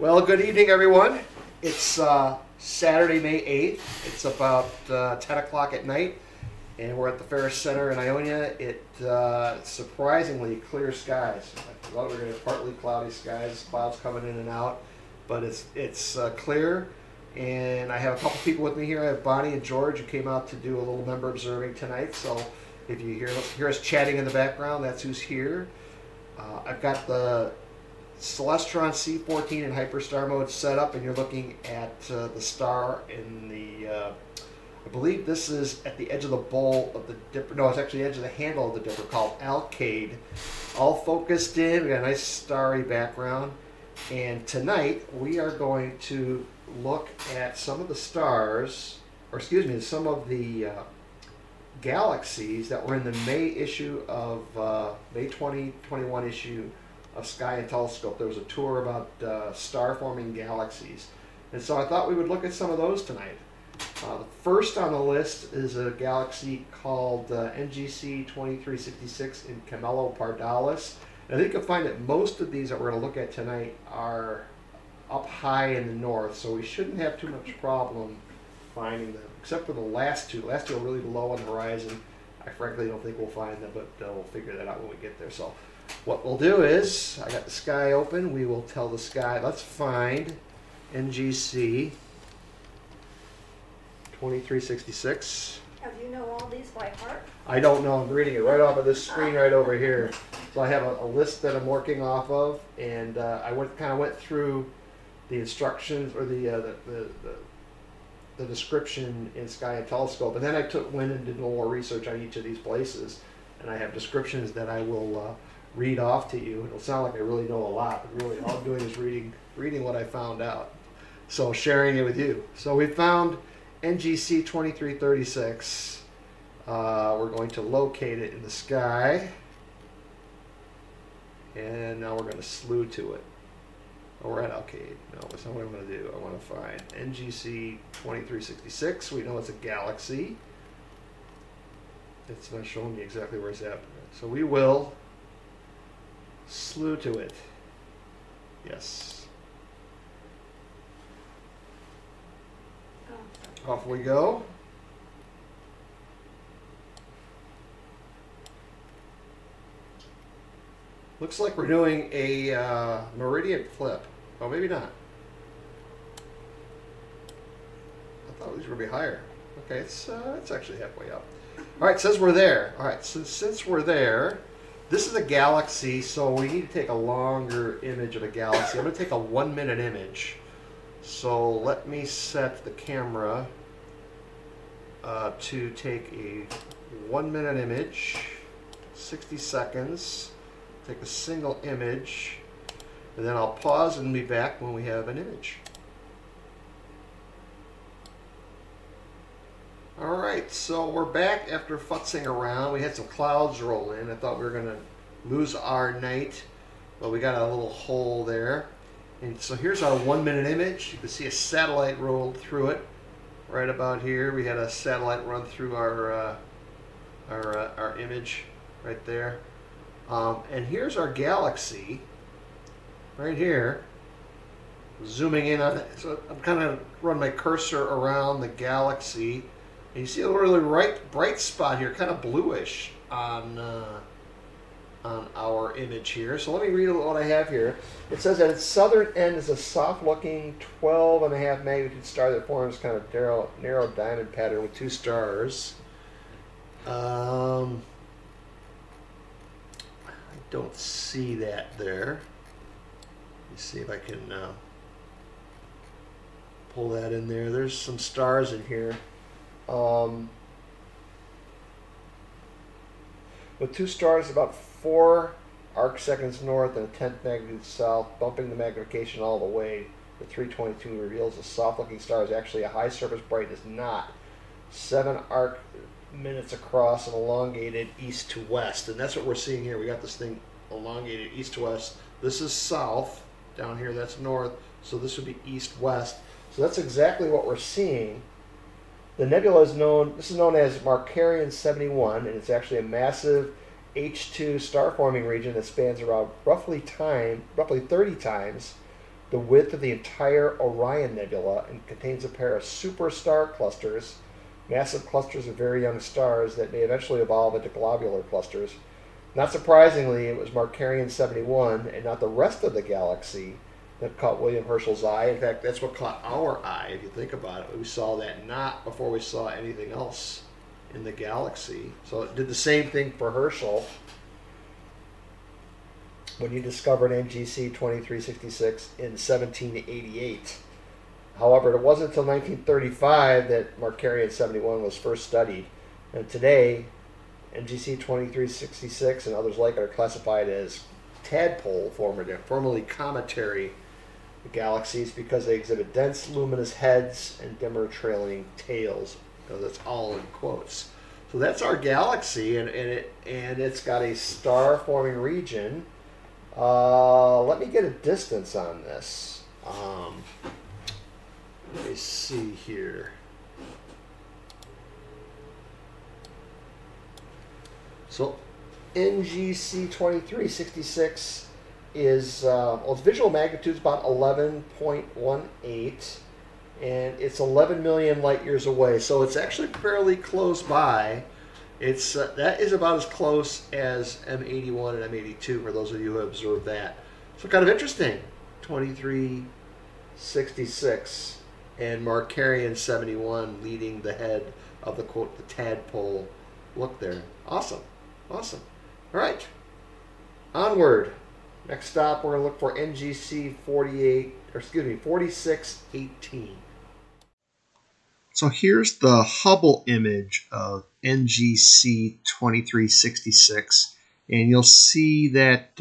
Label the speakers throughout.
Speaker 1: Well, good evening, everyone. It's Saturday, May 8th. It's about 10 o'clock at night, and we're at the Ferris Center in Ionia. It's surprisingly clear skies. I thought we were going to have partly cloudy skies, clouds coming in and out, but it's clear. And I have a couple people with me here. I have Bonnie and George who came out to do a little member observing tonight. So if you hear us chatting in the background, that's who's here. I've got the Celestron C14 in hyperstar mode set up, and you're looking at the star in the, I believe this is at the edge of the bowl of the dipper. No, it's actually the edge of the handle of the dipper, called Alcade. All focused in. We got a nice starry background. And tonight we are going to look at some of the stars, or excuse me, some of the galaxies that were in the May issue of May 2021 issue of Sky and Telescope. There was a tour about star-forming galaxies, and so I thought we would look at some of those tonight. The first on the list is a galaxy called NGC 2366 in Camelopardalis. And I think you'll find that most of these that we're going to look at tonight are up high in the north, so we shouldn't have too much problem finding them, except for the last two. The last two are really low on the horizon. I frankly don't think we'll find them, but we'll figure that out when we get there. So what we'll do is, I got the sky open, we will tell the sky, let's find NGC 2366.
Speaker 2: Have you know all these by heart?
Speaker 1: I don't know, I'm reading it right off of this screen right over here. So I have a list that I'm working off of, and I kind of went through the instructions, or the description in Sky and Telescope, and then I went and did a little more research on each of these places, and I have descriptions that I will read off to you. It'll sound like I really know a lot, but really all I'm doing is reading what I found out, so sharing it with you. So we found NGC 2336. We're going to locate it in the sky, and now we're going to slew to it. Oh, we're at Alcade. No, that's not what I'm going to do. I want to find NGC 2366. We know it's a galaxy. It's not showing me exactly where it's at. So we will slew to it. Yes. Off we go. Looks like we're doing a meridian flip. Oh, maybe not. I thought these were going to be higher. Okay, it's actually halfway up. All right, it says we're there. All right, so since we're there, this is a galaxy, so we need to take a longer image of a galaxy. I'm going to take a 1-minute image. So let me set the camera to take a 1-minute image, 60 seconds. Take a single image, and then I'll pause and be back when we have an image. Alright, so we're back after futzing around. We had some clouds roll in. I thought we were going to lose our night, but we got a little hole there. And so here's our 1-minute image. You can see a satellite rolled through it right about here. We had a satellite run through our image right there. And here's our galaxy right here, zooming in on it. So I'm kind of run my cursor around the galaxy, and you see a really bright spot here, kind of bluish on our image here. So let me read what I have here. It says at its southern end is a soft-looking 12.5 magnitude star that forms kind of narrow diamond pattern with 2 stars. Don't see that there. Let me see if I can pull that in there. There's some stars in here. With 2 stars about 4 arc seconds north and a 10th magnitude south, bumping the magnification all the way to 322 reveals a soft-looking star is actually a high surface brightness knot, 7 arc minutes across and elongated east to west. And that's what we're seeing here. We got this thing elongated east to west. This is south down here, that's north, so this would be east west. So that's exactly what we're seeing. The nebula is known, this is known as Markarian 71, and it's actually a massive H2 star forming region that spans around roughly 30 times the width of the entire Orion Nebula and contains a pair of superstar clusters, massive clusters of very young stars that may eventually evolve into globular clusters. Not surprisingly, it was Markarian 71 and not the rest of the galaxy that caught William Herschel's eye. In fact, that's what caught our eye, if you think about it. We saw that knot before we saw anything else in the galaxy. So it did the same thing for Herschel when you discovered NGC 2366 in 1788. However, it wasn't until 1935 that Markarian 71 was first studied. And today, NGC 2366 and others like it are classified as tadpole, formerly cometary galaxies, because they exhibit dense luminous heads and dimmer trailing tails. That's all in quotes. So that's our galaxy, and it's got a star-forming region. Let me get a distance on this. Let me see here. So NGC 2366 is, its visual magnitude is about 11.18, and it's 11 million light years away. So it's actually fairly close by. It's that is about as close as M81 and M82 for those of you who observed that. So kind of interesting. 2366 and Markarian 71 leading the head of the quote the tadpole look there. Awesome. Awesome. All right. Onward. Next stop, we're going to look for NGC 4618. So here's the Hubble image of NGC 2366, and you'll see that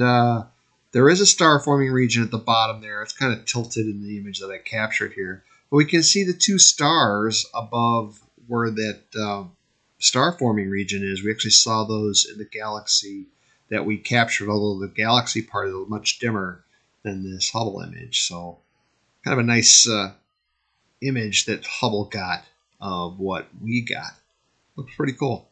Speaker 1: there is a star-forming region at the bottom there. It's kind of tilted in the image that I captured here. But we can see the two stars above where that star-forming region is. We actually saw those in the galaxy that we captured, although the galaxy part is much dimmer than this Hubble image. So kind of a nice image that Hubble got of what we got. Looks pretty cool.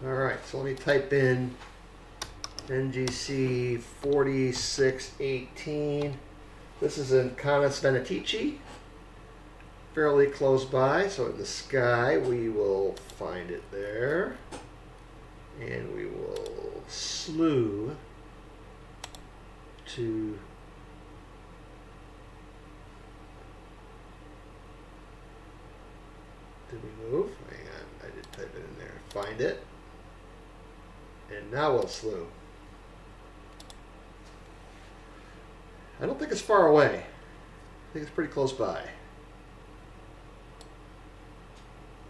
Speaker 1: All right, so let me type in NGC 4618. This is in Canes Venatici, fairly close by. So in the sky, we will find it there. And we will slew to did we move? Hang on, I did type it in there. Find it. And now we'll slew. I don't think it's far away. I think it's pretty close by.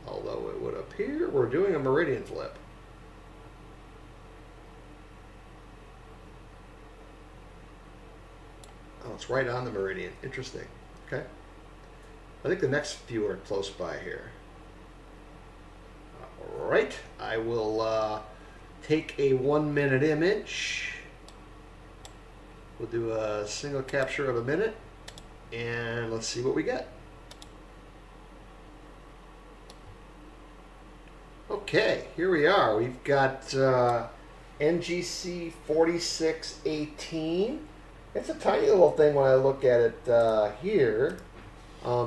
Speaker 1: Although it would appear we're doing a meridian flip. Oh, it's right on the meridian. Interesting. Okay. I think the next few are close by here. All right. I will take a 1-minute image. We'll do a single capture of a minute, and let's see what we get. Okay, here we are. We've got NGC 4618. It's a tiny little thing when I look at it here.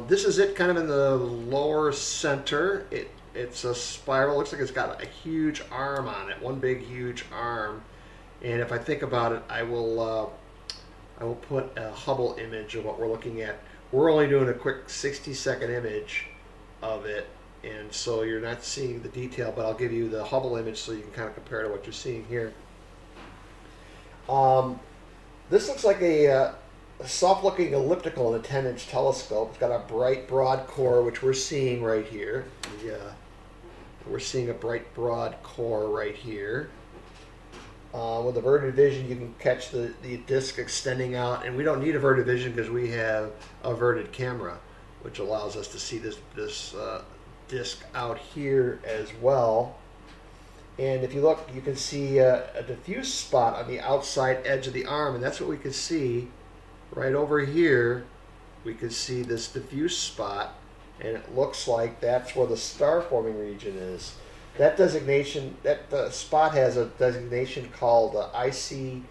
Speaker 1: This is it kind of in the lower center. It's a spiral. Looks like it's got a huge arm on it, one big huge arm. And if I think about it, I will put a Hubble image of what we're looking at. We're only doing a quick 60-second image of it, and so you're not seeing the detail, but I'll give you the Hubble image so you can kind of compare to what you're seeing here. This looks like a soft-looking elliptical in a 10-inch telescope. It's got a bright, broad core, which we're seeing right here. We're seeing a bright, broad core right here. With averted vision, you can catch the disc extending out, and we don't need averted vision because we have averted camera, which allows us to see this disc out here as well. And if you look, you can see a diffuse spot on the outside edge of the arm, and that's what we can see right over here. We can see this diffuse spot and it looks like that's where the star forming region is. That designation, that spot has a designation called IC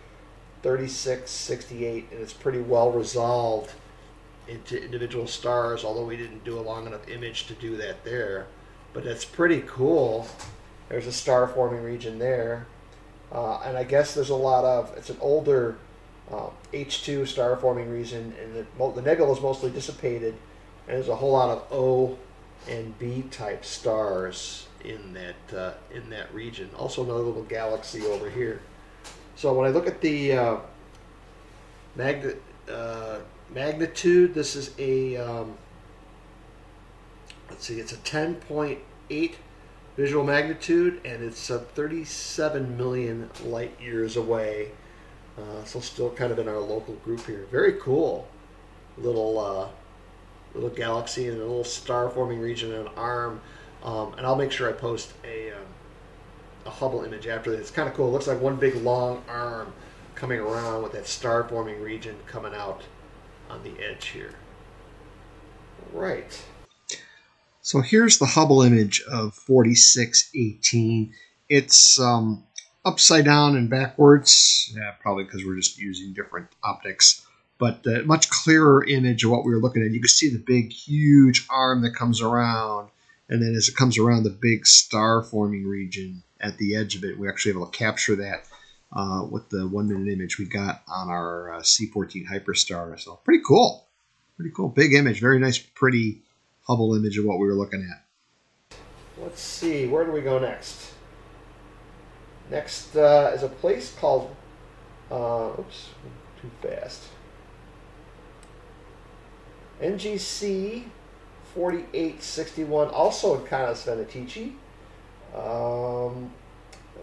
Speaker 1: 3668, and it's pretty well resolved into individual stars, although we didn't do a long enough image to do that there. But that's pretty cool. There's a star forming region there. And I guess there's a lot of, it's an older H2 star forming region, and the nebula is mostly dissipated, and there's a whole lot of O and B type stars in that region. Also another little galaxy over here. So when I look at the magnitude, this is a let's see, it's a 10.8 visual magnitude, and it's 37 million light years away. So still kind of in our local group here. Very cool little galaxy and a little star forming region and an arm. And I'll make sure I post a Hubble image after this. It's kind of cool. It looks like one big long arm coming around with that star forming region coming out on the edge here. Right. So here's the Hubble image of 4618. It's upside down and backwards, probably because we're just using different optics, but a much clearer image of what we were looking at. You can see the big, huge arm that comes around, and then as it comes around, the big star-forming region at the edge of it. We're actually able to capture that with the 1 minute image we got on our C14 Hyperstar. So pretty cool. Pretty cool. Big image. Very nice, pretty Hubble image of what we were looking at. Let's see. Where do we go next? Next is a place called, oops, too fast. NGC 4861, also in Canas Venatici.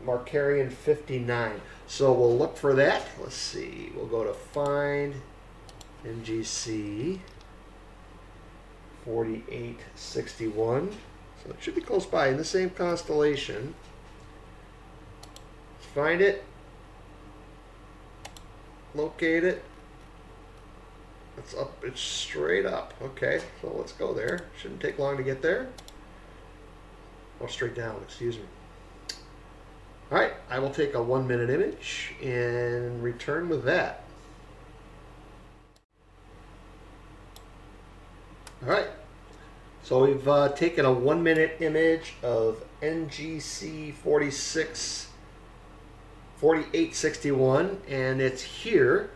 Speaker 1: Markarian 59. So we'll look for that. Let's see. We'll go to find NGC 4861. So it should be close by in the same constellation. Let's find it. Locate it. It's up. It's straight up. Okay, so let's go there. Shouldn't take long to get there. Oh, straight down. Excuse me. All right, I will take a 1 minute image and return with that. All right, so we've taken a 1 minute image of NGC 4861, and it's here.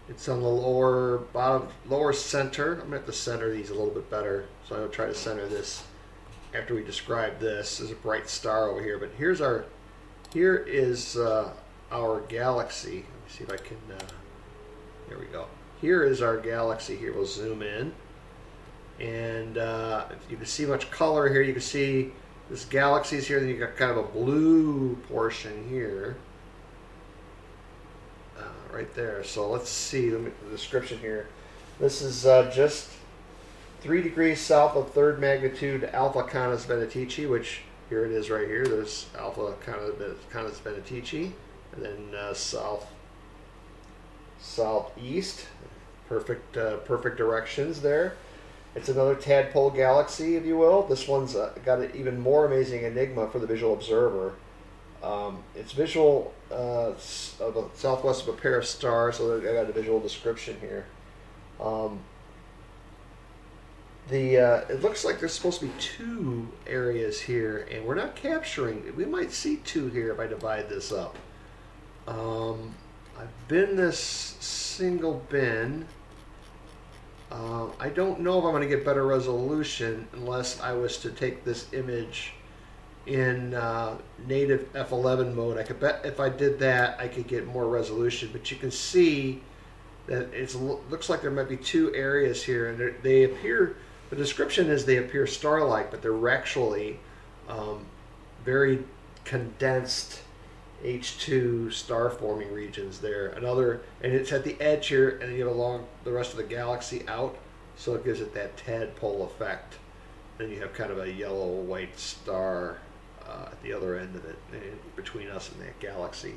Speaker 1: It's on the lower bottom, lower center. I'm going to have to center these a little bit better, so I'm going to try to center this after we describe this. There's a bright star over here, but here is our galaxy. Let me see if I can, there we go. Here is our galaxy here. We'll zoom in. And if you can see much color here, you can see this galaxy is here, then you got kind of a blue portion here. Right there. So let's see the description here. This is just 3 degrees south of 3rd magnitude Alpha Canas Venatici, which here it is right here. There's Alpha Canas Venatici, and then southeast. Perfect directions there. It's another tadpole galaxy, if you will. This one's got an even more amazing enigma for the visual observer. It's visual southwest of a pair of stars, so I got a visual description here. It looks like there's supposed to be 2 areas here, and we're not capturing. We might see 2 here if I divide this up. I've bin this single bin. I don't know if I'm going to get better resolution unless I was to take this image in native F11 mode. I could bet if I did that I could get more resolution, but you can see that it looks like there might be 2 areas here, and they appear, the description is they appear star-like, but they're actually very condensed H2 star forming regions there. And it's at the edge here, and you have along the rest of the galaxy out, so it gives it that tadpole effect. Then you have kind of a yellow-white star at the other end of it, between us and that galaxy.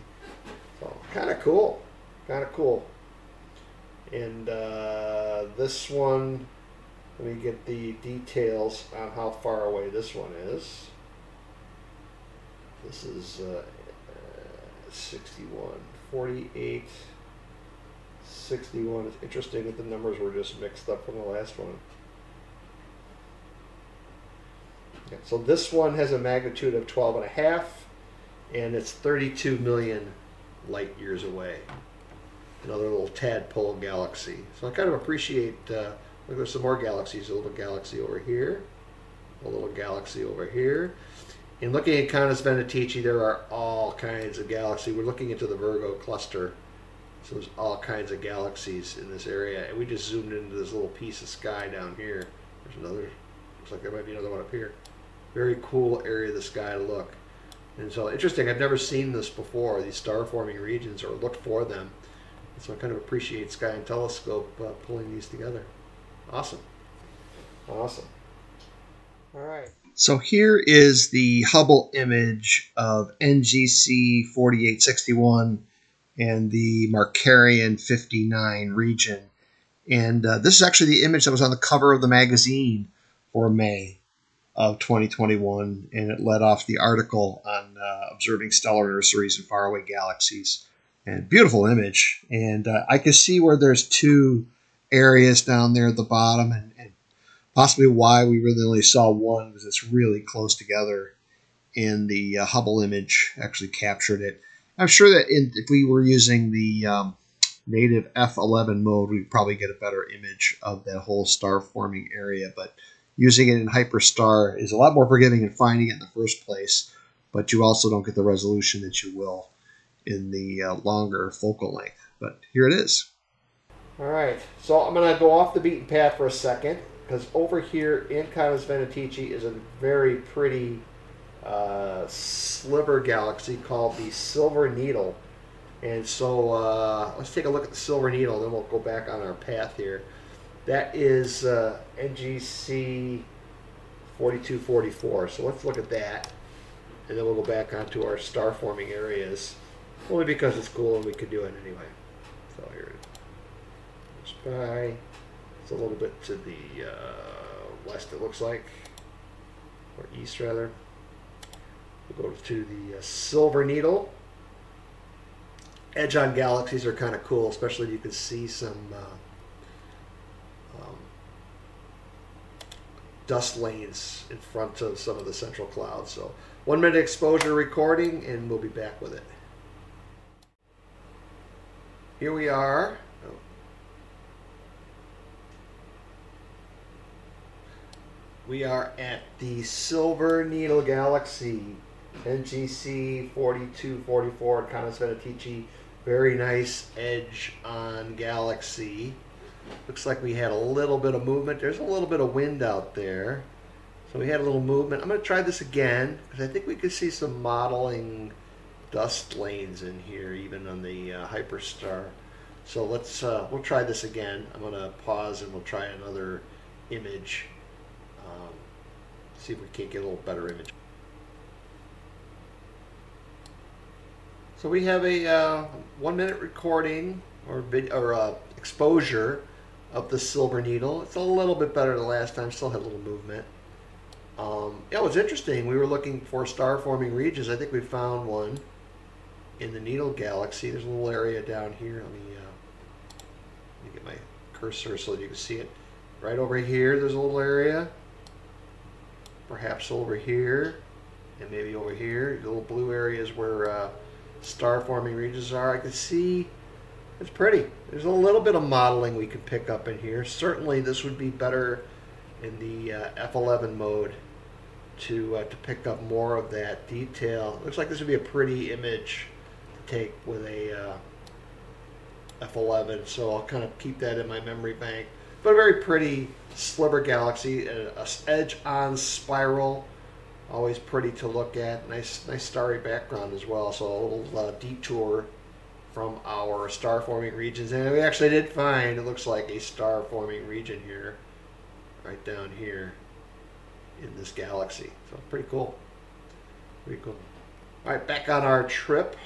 Speaker 1: So kind of cool, kind of cool. And this one Let me get the details on how far away this one is. This is 61, 48, 61. It's interesting that the numbers were just mixed up from the last one. Okay, so this one has a magnitude of 12.5, and it's 32 million light years away. Another little tadpole galaxy. So I kind of appreciate, look, there's some more galaxies. A little galaxy over here, a little galaxy over here. In looking at Canis Venatici, there are all kinds of galaxies. We're looking into the Virgo cluster, so there's all kinds of galaxies in this area. And we just zoomed into this little piece of sky down here. There's another, looks like there might be another one up here. Very cool area of the sky to look. And so interesting, I've never seen this before, these star-forming regions, or looked for them. And so I kind of appreciate Sky and Telescope pulling these together. Awesome. Awesome. All right. So here is the Hubble image of NGC 4861 and the Markarian 59 region. And this is actually the image that was on the cover of the magazine for May of 2021, and it led off the article on observing stellar nurseries and faraway galaxies. And beautiful image. And I can see where there's two areas down there at the bottom, and possibly why we really only saw one, because it's really close together, and the Hubble image actually captured it. I'm sure that if we were using the native F11 mode, we'd probably get a better image of that whole star-forming area, but using it in Hyperstar is a lot more forgiving in finding it in the first place, but you also don't get the resolution that you will in the longer focal length. But here it is. All right, so I'm going to go off the beaten path for a second, because over here in Canis Venatici is a very pretty sliver galaxy called the Silver Needle. And so let's take a look at the Silver Needle, then we'll go back on our path here. That is NGC 4244. So let's look at that, and then we'll go back onto our star-forming areas, only because it's cool and we could do it anyway. So here it is. By. It's a little bit to the west, it looks like, or east rather. We'll go to the Silver Needle. Edge-on galaxies are kind of cool, especially if you can see some dust lanes in front of some of the central clouds. So 1 minute exposure recording, and we'll be back with it. Here we are. We are at the Silver Needle Galaxy, NGC 4244 at Canis Venatici. Very nice edge-on galaxy. Looks like we had a little bit of movement. There's a little bit of wind out there. So we had a little movement. I'm going to try this again, because I think we could see some modeling dust lanes in here, even on the Hyperstar. So let's we'll try this again. I'm going to pause and we'll try another image. See if we can't get a little better image. So we have a 1 minute recording or exposure of the Silver Needle. It's a little bit better than last time. Still had a little movement. Yeah, it was interesting. We were looking for star-forming regions. I think we found one in the Needle Galaxy. There's a little area down here. Let me get my cursor so that you can see it. Right over here, there's a little area. Perhaps over here, and maybe over here. The little blue areas where star-forming regions are. I can see it's pretty. There's a little bit of modeling we can pick up in here. Certainly, this would be better in the F11 mode to pick up more of that detail. Looks like this would be a pretty image to take with a F11, so I'll kind of keep that in my memory bank. But a very pretty sliver galaxy, a edge-on spiral, always pretty to look at. Nice starry background as well. So a little detour from our star-forming regions, and we actually did find, it looks like, a star-forming region here, right down here in this galaxy. So pretty cool. Pretty cool. All right, back on our trip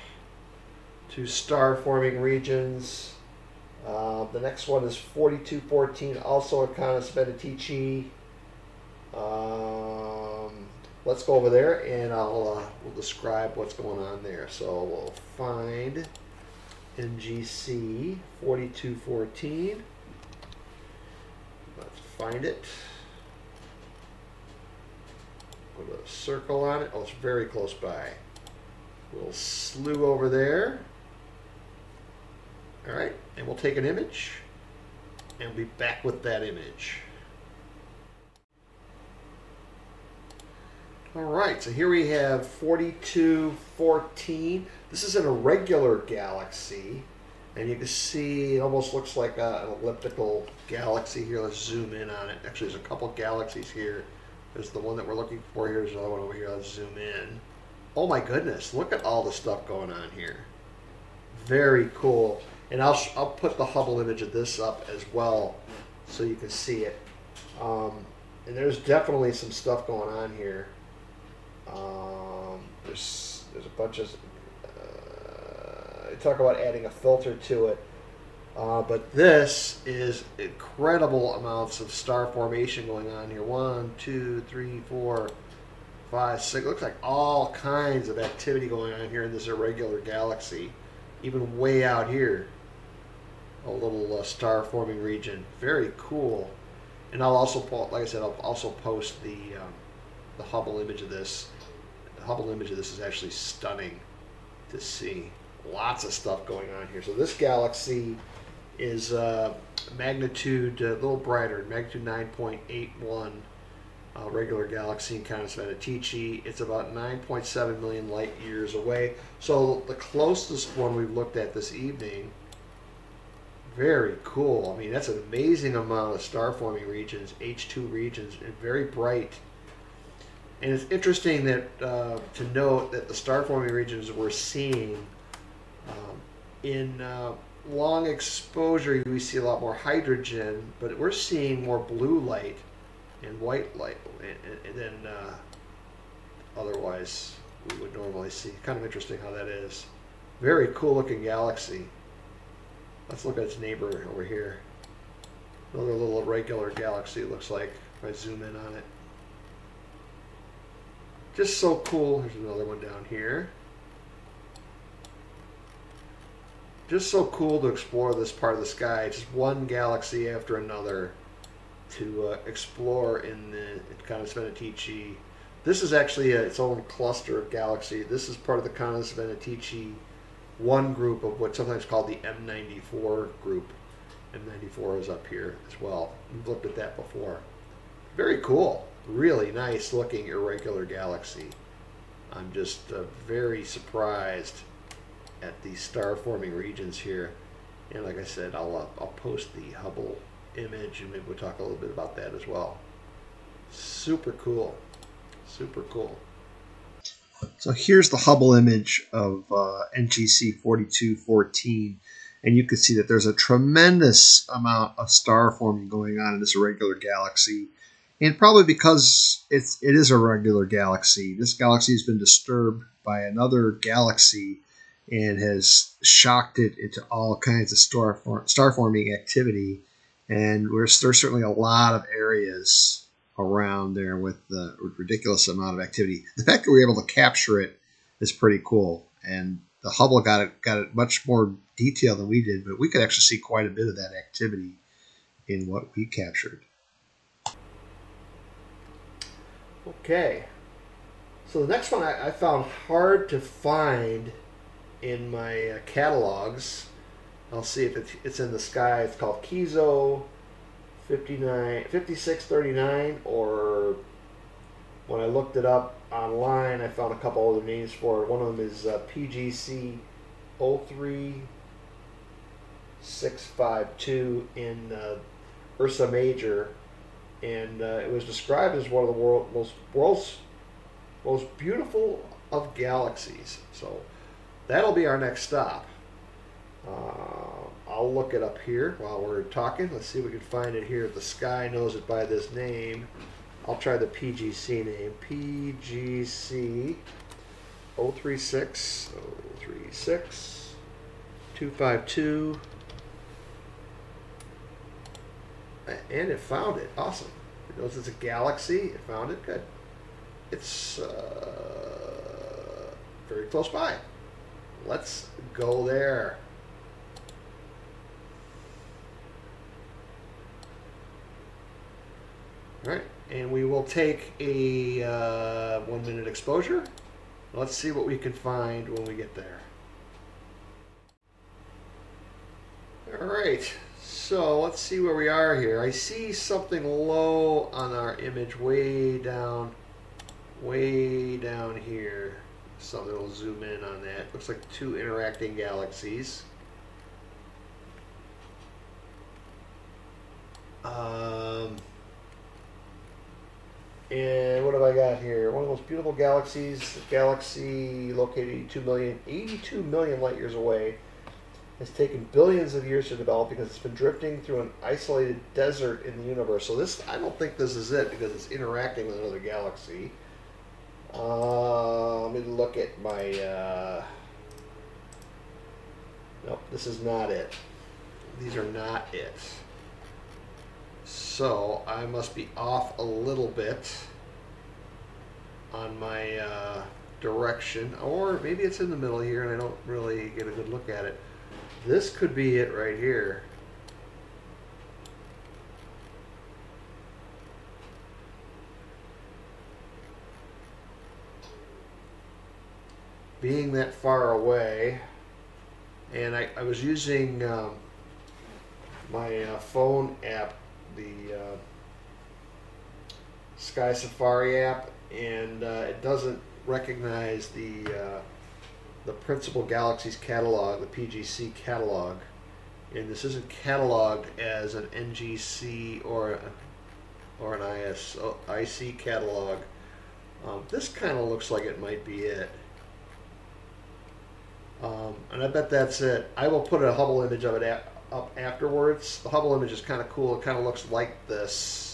Speaker 1: to star-forming regions. The next one is 4214, also a Canis Venatici. Let's go over there and we'll describe what's going on there. So we'll find NGC 4214. Let's find it. Put a circle on it. Oh, it's very close by. We'll slew over there. All right, and we'll take an image and we'll be back with that image. All right, so here we have 4214. This is an irregular galaxy, and you can see it almost looks like an elliptical galaxy here. Let's zoom in on it. Actually, there's a couple galaxies here. There's the one that we're looking for here. There's another one over here. Let's zoom in. Oh my goodness, look at all the stuff going on here. Very cool. And I'll put the Hubble image of this up as well so you can see it. And there's definitely some stuff going on here. There's a bunch of talk about adding a filter to it, but this is incredible amounts of star formation going on here. 1, 2, 3, 4, 5, 6. It looks like all kinds of activity going on here in this irregular galaxy, even way out here. A little star forming region. Very cool. And I'll also, like I said, I'll also post the Hubble image of this. The Hubble image of this is actually stunning to see. Lots of stuff going on here. So this galaxy is magnitude a little brighter, magnitude 9.81, regular galaxy in Canis Venatici. It's about 9.7 million light years away. So the closest one we've looked at this evening. Very cool. I mean, that's an amazing amount of star forming regions, H2 regions, and very bright. And it's interesting that to note that the star forming regions we're seeing in long exposure, we see a lot more hydrogen, but we're seeing more blue light and white light than otherwise we would normally see. Kind of interesting how that is. Very cool looking galaxy. Let's look at its neighbor over here. Another little irregular galaxy, it looks like, if I zoom in on it. Just so cool. There's another one down here. Just so cool to explore this part of the sky. Just one galaxy after another to explore in Canis Venatici. This is actually its own cluster of galaxy. This is part of the Canis Venatici 1 group of what's sometimes called the M94 group. M94 is up here as well. We've looked at that before. Very cool. Really nice looking irregular galaxy. I'm just very surprised at the star forming regions here. And like I said, I'll post the Hubble image and maybe we'll talk a little bit about that as well. Super cool. Super cool. So here's the Hubble image of NGC 4214, and you can see that there's a tremendous amount of star forming going on in this irregular galaxy, and probably because it is a regular galaxy. This galaxy has been disturbed by another galaxy and has shocked it into all kinds of star forming activity, and there's certainly a lot of areas around there with a ridiculous amount of activity. The fact that we were able to capture it is pretty cool, and the Hubble got it much more detail than we did, but we could actually see quite a bit of that activity in what we captured. Okay, so the next one I found hard to find in my catalogs. I'll see if it's in the sky. It's called Kizo 5639, or when I looked it up online, I found a couple other names for it. One of them is PGC 03652 in Ursa Major, and it was described as one of the world's most beautiful of galaxies. So that'll be our next stop. I'll look it up here while we're talking. Let's see if we can find it here. If the sky knows it by this name, I'll try the PGC name. PGC 036 252. And it found it. Awesome. It knows it's a galaxy. It found it. Good. It's very close by. Let's go there. All right, and we will take a 1 minute exposure. Let's see what we can find when we get there. All right, so let's see where we are here. I see something low on our image way down here. Something will zoom in on that. Looks like 2 interacting galaxies. And what have I got here? One of those beautiful galaxies, a galaxy located 82 million light years away, has taken billions of years to develop because it's been drifting through an isolated desert in the universe. So this, I don't think this is it because it's interacting with another galaxy. Let me look at my, nope, this is not it. These are not it. So I must be off a little bit on my direction, or maybe it's in the middle here and I don't really get a good look at it. This could be it right here. Being that far away, and I was using my phone app, the Sky Safari app, and it doesn't recognize the Principal Galaxies catalog, the PGC catalog, and this isn't cataloged as an NGC or an IC catalog. This kind of looks like it might be it. And I bet that's it. I will put a Hubble image of it up afterwards. The Hubble image is kind of cool. It kind of looks like this.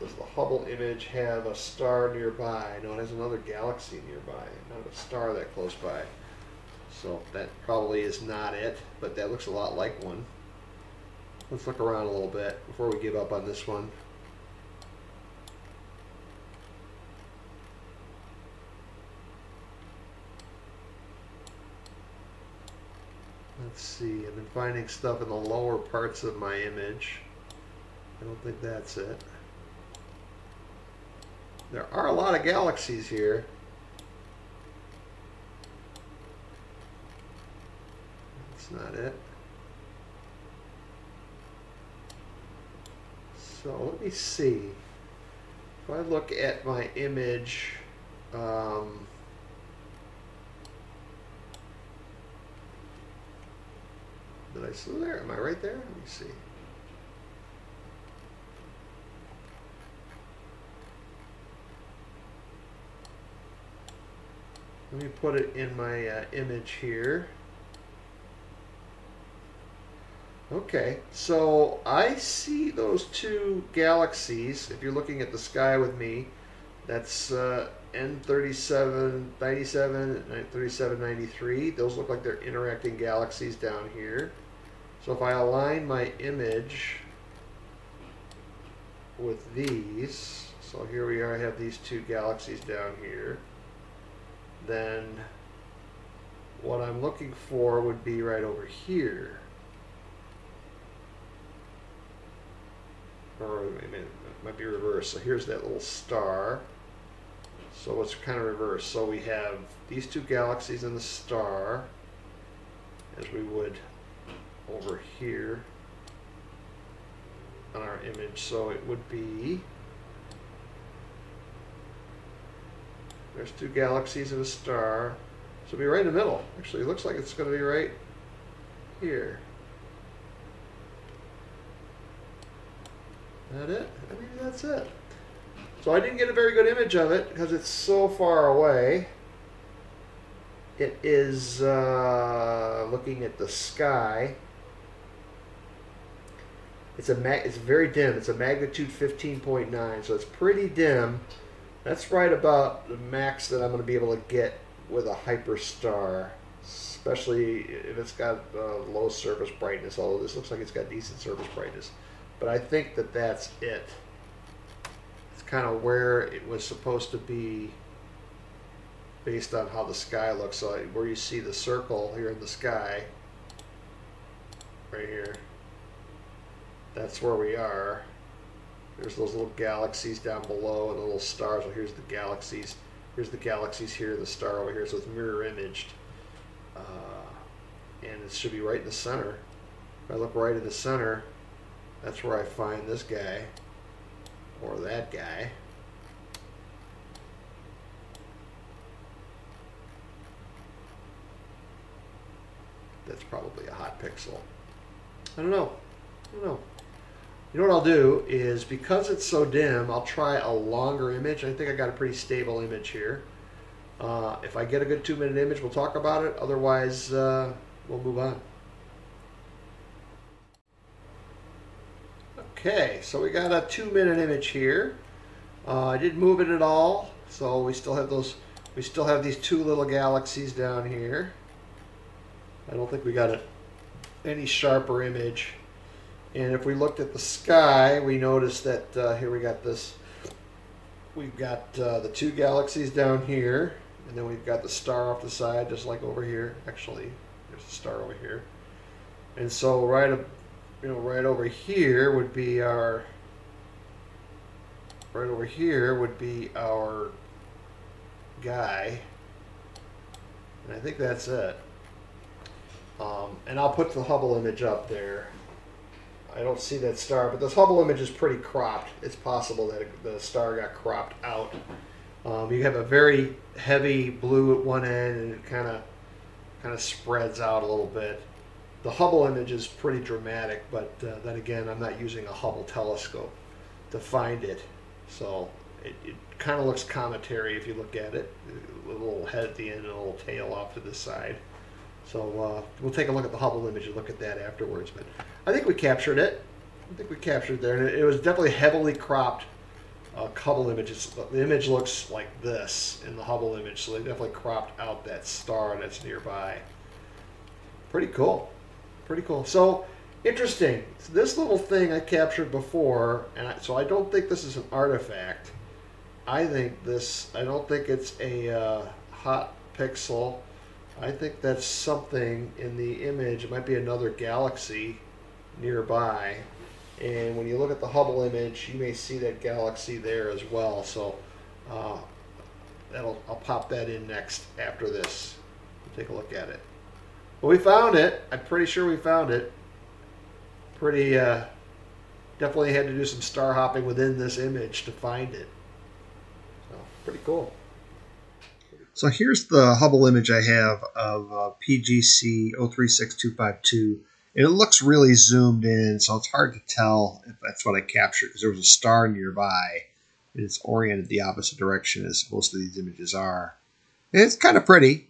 Speaker 1: Does the Hubble image have a star nearby? No, it has another galaxy nearby, not a star that close by. So that probably is not it, but that looks a lot like one. Let's look around a little bit before we give up on this one. Let's see, I've been finding stuff in the lower parts of my image. I don't think that's it. There are a lot of galaxies here. That's not it. So let me see. If I look at my image, did I see there? Am I right there? Let me see. Let me put it in my image here. Okay, so I see those 2 galaxies. If you're looking at the sky with me, that's N3797 and 3793. Those look like they're interacting galaxies down here. So if I align my image with these, so here we are, I have these 2 galaxies down here, then what I'm looking for would be right over here. Or it might be reversed. So here's that little star. So it's kind of reversed. So we have these 2 galaxies and the star, as we would over here on our image. So it would be, there's 2 galaxies and a star. So it'll be right in the middle. Actually, it looks like it's going to be right here. That it? Maybe that's it. So I didn't get a very good image of it because it's so far away. It is looking at the sky. It's very dim. It's a magnitude 15.9, so it's pretty dim. That's right about the max that I'm going to be able to get with a hyperstar. especially if it's got low surface brightness, although this looks like it's got decent surface brightness. But I think that that's it. It's kind of where it was supposed to be based on how the sky looks. So where you see the circle here in the sky, right here, that's where we are. There's those little galaxies down below and the little stars. Well, here's the galaxies. Here's the galaxies here, the star over here. So it's mirror imaged. And it should be right in the center. If I look right in the center, that's where I find this guy or that guy. That's probably a hot pixel. I don't know. You know what I'll do is, because it's so dim, I'll try a longer image. I think I got a pretty stable image here. If I get a good 2-minute image, we'll talk about it. Otherwise, we'll move on. Okay, so we got a 2-minute image here. I didn't move it at all, so we still have those. We still have these two little galaxies down here. I don't think we got any sharper image. And if we looked at the sky, we noticed that here we got this. We've got the two galaxies down here, and then we've got the star off the side, just like over here. Actually, there's a star over here. And so right over here would be our. Right over here would be our guy, and I think that's it. And I'll put the Hubble image up there. I don't see that star, but this Hubble image is pretty cropped. It's possible that the star got cropped out. You have a very heavy blue at one end, and it kind of spreads out a little bit. The Hubble image is pretty dramatic, but then again, I'm not using a Hubble telescope to find it, so it kind of looks cometary if you look at it. A little head at the end and a little tail off to the side. So we'll take a look at the Hubble image and look at that afterwards. But I think we captured it. I think we captured it there. And it was definitely heavily cropped Hubble images. The image looks like this in the Hubble image, so they definitely cropped out that star that's nearby. Pretty cool. Pretty cool. So interesting. So this little thing I captured before, and so I don't think this is an artifact. I don't think it's a hot pixel. I think that's something in the image. It might be another galaxy nearby. And when you look at the Hubble image, you may see that galaxy there as well. So I'll pop that in next after this. We'll take a look at it. But we found it. I'm pretty sure we found it. Pretty, definitely had to do some star hopping within this image to find it. So, pretty cool. So here's the Hubble image I have of PGC 036252, and it looks really zoomed in, so it's hard to tell if that's what I captured, because there was a star nearby, and it's oriented the opposite direction as most of these images are. And it's kind of pretty.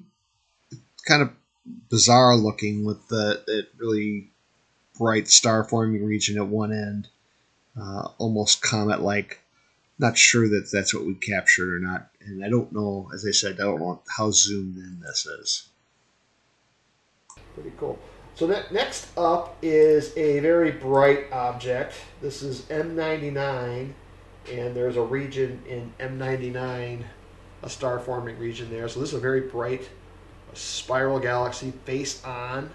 Speaker 1: It's kind of bizarre looking with that really bright star-forming region at one end, almost comet-like. Not sure that that's what we captured or not, and I don't know, as I said, I don't know how zoomed in this is. Pretty cool. So next up is a very bright object. This is M99, and there's a region in M99, a star-forming region there. So this is a very bright spiral galaxy face on.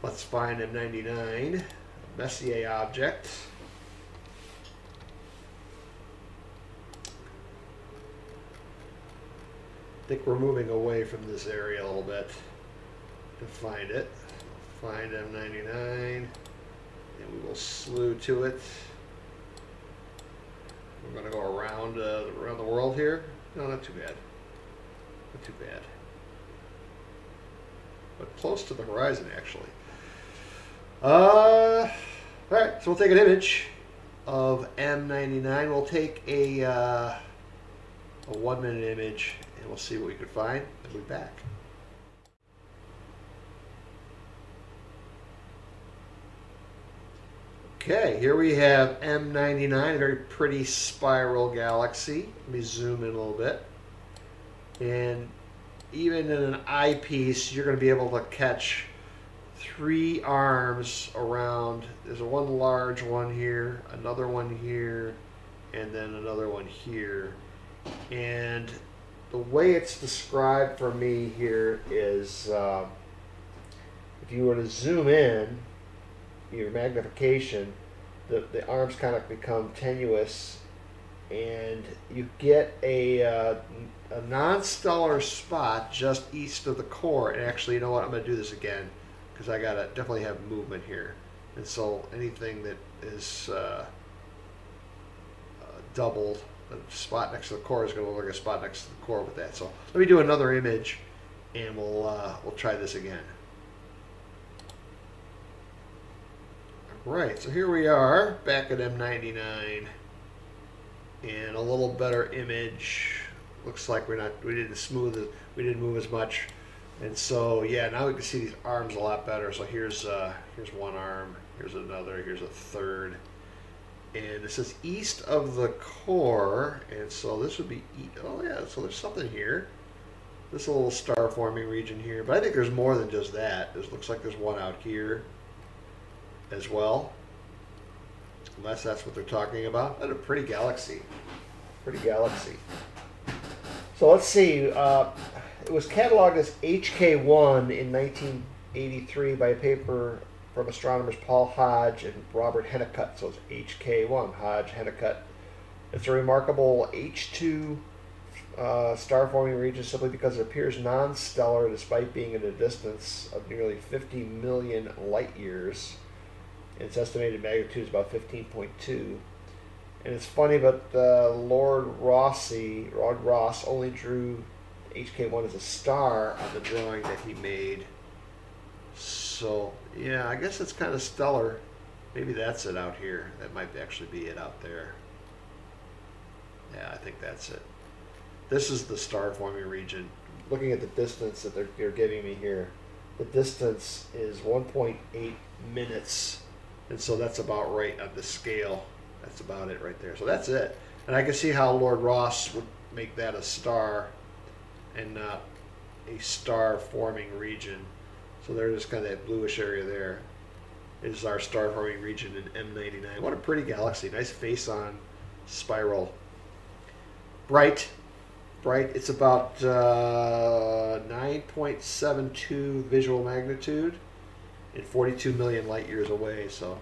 Speaker 1: Let's find M99, a Messier object. I think we're moving away from this area a little bit to find it. Find M99, and we will slew to it. We're going to go around the world here. No, not too bad. Not too bad. But close to the horizon, actually. All right, so we'll take an image of M99. We'll take a 1-minute image, and we'll see what we can find, and we'll be back. Okay, here we have M99, a very pretty spiral galaxy. Let me zoom in a little bit. And even in an eyepiece, you're going to be able to catch 3 arms around. There's one large one here, another one here, and then another one here. And the way it's described for me here is if you were to zoom in, your magnification, the arms kind of become tenuous, and you get a non-stellar spot just east of the core. And actually, you know what? I'm going to do this again because I gotta definitely have movement here. And so anything that is doubled, the spot next to the core is going to look like a spot next to the core with that. So let me do another image, and we'll try this again. Right, so here we are back at M99, and a little better image. Looks like we didn't move as much, and so yeah, now we can see these arms a lot better. So here's one arm, here's another, here's a third, and it says east of the core, and so this would be oh yeah, so there's something here. This little star forming region here, but I think there's more than just that. This looks like there's one out here as well, unless that's what they're talking about. That's a pretty galaxy. Pretty galaxy. So let's see. It was cataloged as HK1 in 1983 by a paper from astronomers Paul Hodge and Robert Hennicutt. So it's HK1, Hodge, Hennicutt. It's a remarkable H2 star-forming region simply because it appears non-stellar despite being at a distance of nearly 50 million light years. Its estimated magnitude is about 15.2. And it's funny, but Lord Ross only drew HK1 as a star on the drawing that he made. So, yeah, I guess it's kind of stellar. Maybe that's it out here. That might actually be it out there. Yeah, I think that's it. This is the star forming region. Looking at the distance that they're giving me here, the distance is 1.8 minutes. And so that's about right on the scale. That's about it right there. So that's it. And I can see how Lord Ross would make that a star and not a star forming region. So there's just kind of that bluish area there. It is our star forming region in M99. What a pretty galaxy. Nice face on spiral. Bright. It's about 9.72 visual magnitude and 42 million light years away. So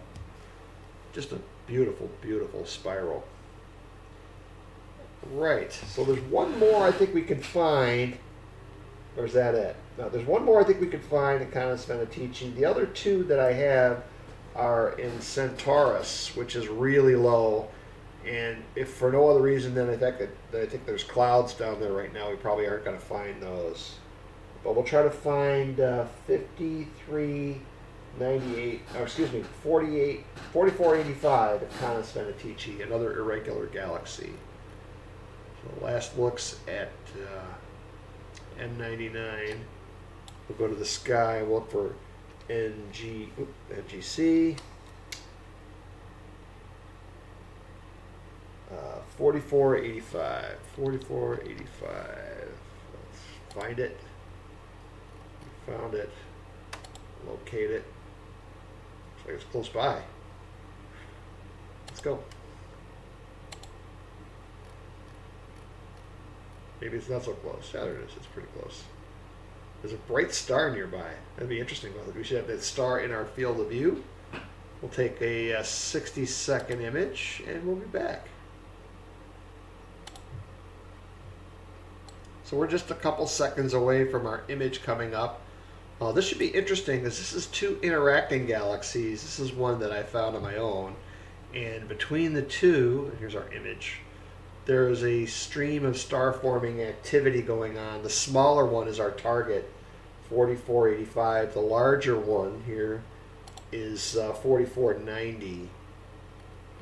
Speaker 1: just a beautiful, beautiful spiral. Right. So there's one more I think we can find. Or is that it? No, there's one more I think we could find in kind of Svenatici. The other two that I have are in Centaurus, which is really low. And if for no other reason than I think there's clouds down there right now, we probably aren't going to find those. But we'll try to find 4485 at Cana Svenatici, another irregular galaxy. So last looks at M99. We'll go to the sky, we'll look for NGC. 4485. 4485. Let's find it. Found it. Locate it. Looks like it's close by. Let's go. Maybe it's not so close. Yeah, there it is. It's pretty close. There's a bright star nearby. That'd be interesting. We should have that star in our field of view. We'll take a 60-second image and we'll be back. So we're just a couple seconds away from our image coming up. This should be interesting because this is two interacting galaxies. This is one that I found on my own. And between the two, here's our image, there is a stream of star forming activity going on. The smaller one is our target, 4485. The larger one here is 4490.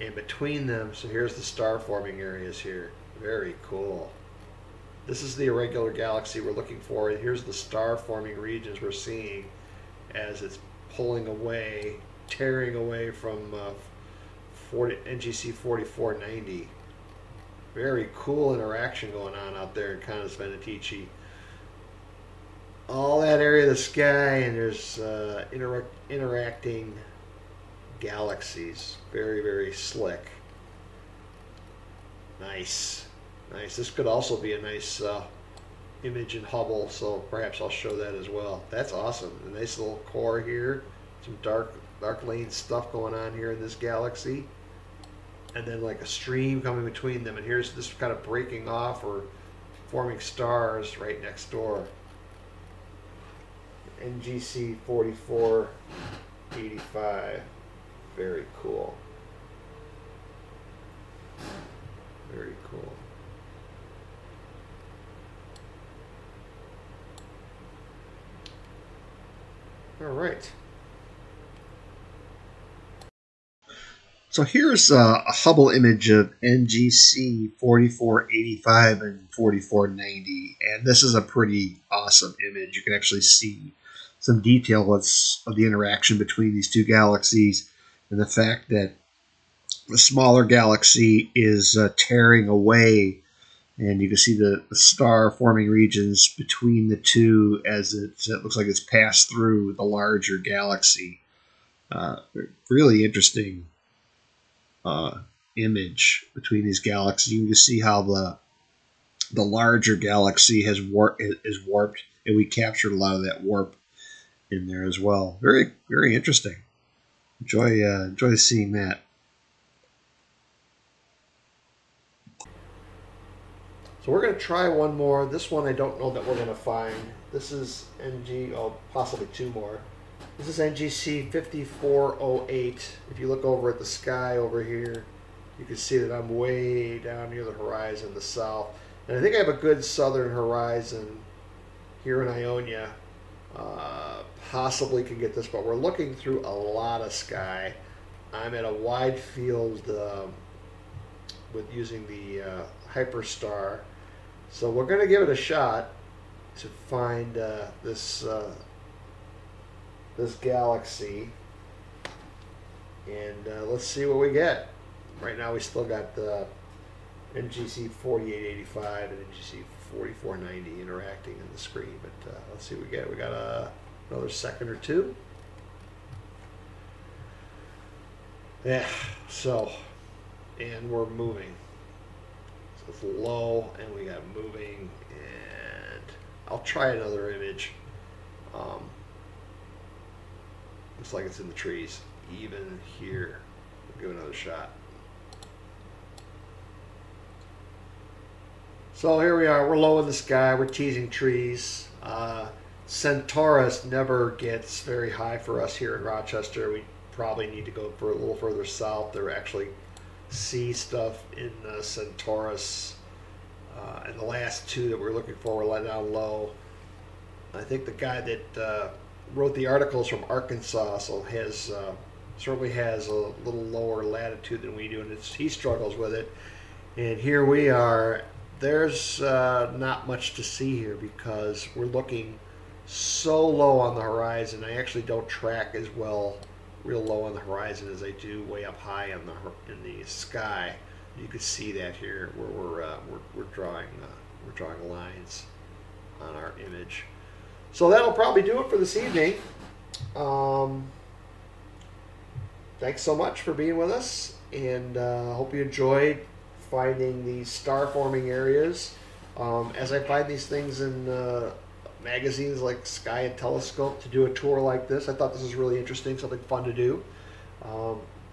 Speaker 1: And between them, so here's the star forming areas here. Very cool. This is the irregular galaxy we're looking for, and here's the star forming regions we're seeing as it's pulling away, tearing away from NGC 4490. Very cool interaction going on out there in Cana Svenatici. all that area of the sky, and there's interacting galaxies. Very, very slick. Nice. Nice. This could also be a nice image in Hubble, so perhaps I'll show that as well. That's awesome. A nice little core here. Some dark lane stuff going on here in this galaxy. And then like a stream coming between them. And here's this kind of breaking off or forming stars right next door. NGC 4485. Very cool. Very cool. All right. So here's a Hubble image of NGC 4485 and 4490, and this is a pretty awesome image. You can actually see some detail of the interaction between these two galaxies, and the fact that the smaller galaxy is tearing away, and you can see the star forming regions between the two as it looks like it's passed through the larger galaxy. Really interesting image between these galaxies. You can see how the larger galaxy is warped, and we captured a lot of that warp in there as well. Very, very interesting. Enjoy seeing that. So we're going to try one more. This one I don't know that we're going to find. This is possibly two more. This is NGC 5408. If you look over at the sky over here, you can see that I'm way down near the horizon, the south. And I think I have a good southern horizon here in Ionia. Possibly can get this, but we're looking through a lot of sky. I'm at a wide field with using the Hyperstar. So we're going to give it a shot to find this galaxy, and let's see what we get. Right now we still got the NGC 4885 and NGC 4490 interacting in the screen, but let's see what we get. We got another second or two. Yeah, so, and we're moving. So it's low, and we got moving, and I'll try another image. Looks like it's in the trees. Even here. We'll give it another shot. So here we are. We're low in the sky. We're teasing trees. Centaurus never gets very high for us here in Rochester. We probably need to go for a little further south to actually see stuff in Centaurus. And the last two that we're looking for were let down low. I think the guy that wrote the articles from Arkansas, so certainly has a little lower latitude than we do, and he struggles with it. And here we are. There's not much to see here because we're looking so low on the horizon. I actually don't track as well real low on the horizon as I do way up high in the sky. You can see that here where we're drawing lines on our image. So that'll probably do it for this evening. Thanks so much for being with us, and hope you enjoyed finding these star forming areas. As I find these things in magazines like Sky and Telescope to do a tour like this, I thought this was really interesting, something fun to do.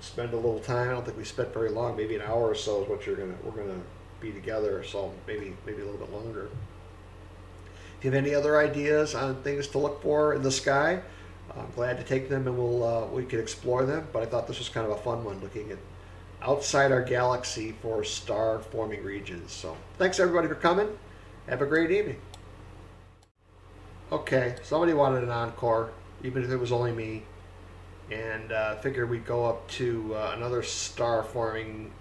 Speaker 1: Spend a little time. I don't think we spent very long, maybe an hour or so is what we're gonna be together, so maybe a little bit longer. If you have any other ideas on things to look for in the sky, I'm glad to take them, and we can explore them. But I thought this was kind of a fun one, looking at outside our galaxy for star forming regions. So thanks everybody for coming. Have a great evening. Okay, somebody wanted an encore, even if it was only me, and figured we'd go up to another star forming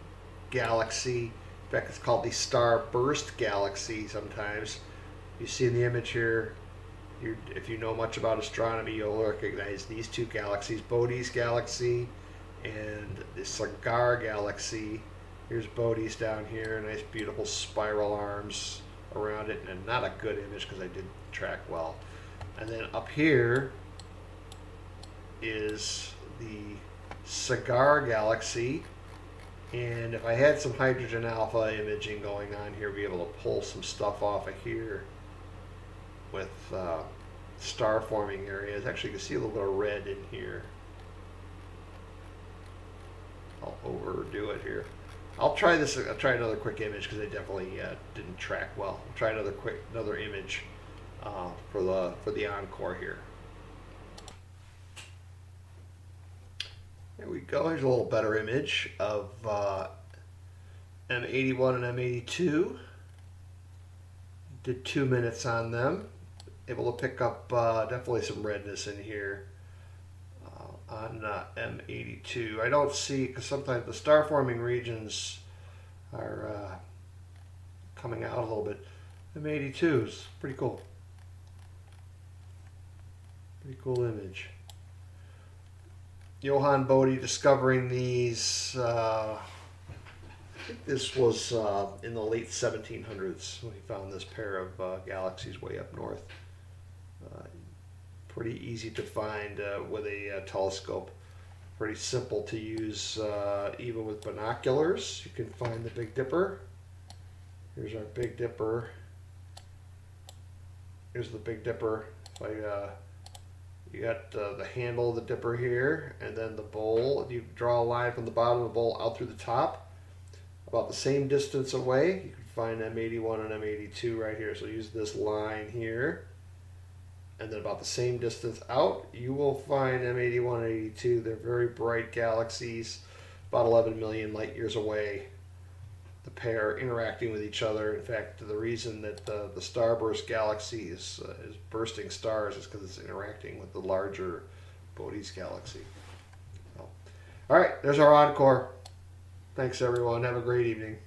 Speaker 1: galaxy. In fact, it's called the Starburst Galaxy sometimes. You see in the image here, if you know much about astronomy, you'll recognize these two galaxies, Bode's galaxy and the Cigar galaxy. Here's Bode's down here, nice beautiful spiral arms around it, and not a good image because I didn't track well. And then up here is the Cigar Galaxy. And if I had some hydrogen alpha imaging going on here, be able to pull some stuff off of here with star forming areas. Actually, you can see a little bit of red in here. I'll overdo it here. I'll try this. I'll try another quick image because I definitely didn't track well. I'll try another image for the encore here. There we go. Here's a little better image of M81 and M82. Did 2 minutes on them. Able to pick up definitely some redness in here on M82. I don't see, because sometimes the star forming regions are coming out a little bit. M82 is pretty cool. Pretty cool image. Johann Bode discovering these, I think this was in the late 1700s when he found this pair of galaxies way up north. Pretty easy to find with a telescope. Pretty simple to use even with binoculars. You can find the Big Dipper. Here's our Big Dipper. Here's the Big Dipper. You got the handle of the dipper here, and then the bowl. You draw a line from the bottom of the bowl out through the top. About the same distance away, you can find M81 and M82 right here. So use this line here. And then about the same distance out, you will find M81 and 82. They're very bright galaxies, about 11 million light years away. The pair interacting with each other. In fact, the reason that the starburst galaxy is bursting stars is because it's interacting with the larger Bode's galaxy. So, all right, there's our encore. Thanks, everyone. Have a great evening.